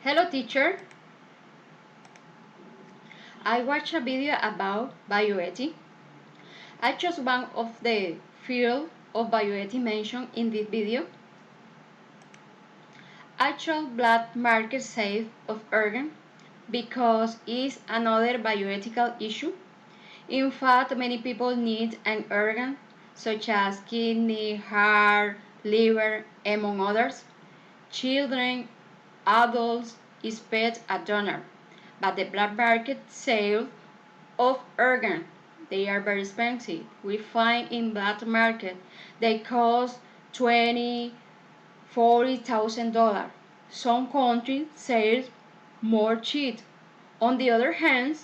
Hello teacher, I watched a video about bioethics. I chose one of the fields of bioethics mentioned in this video. I chose black market sale of organs because it's another bioethical issue. In fact, many people need an organ such as kidney, heart, liver, among others. Children, adults expect a donor, but the black market sale of organs, they are very expensive. We find in black market they cost $20,000-$40,000. Some countries sell more cheap. On the other hand,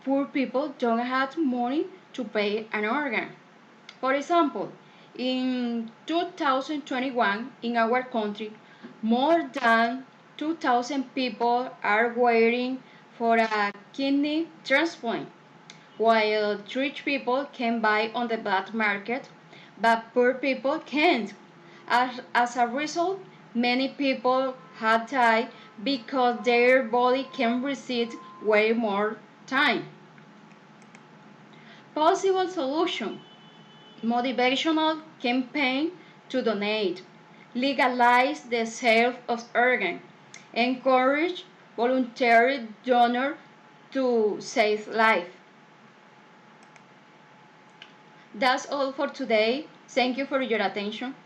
poor people don't have money to pay an organ. For example, in 2021 in our country, more than 2,000 people are waiting for a kidney transplant, while rich people can buy on the black market, but poor people can't. As a result, many people have died because their body can resist way more time. Possible solution: motivational campaign to donate, legalize the sale of organs, encourage voluntary donor to save life. That's all for today. Thank you for your attention.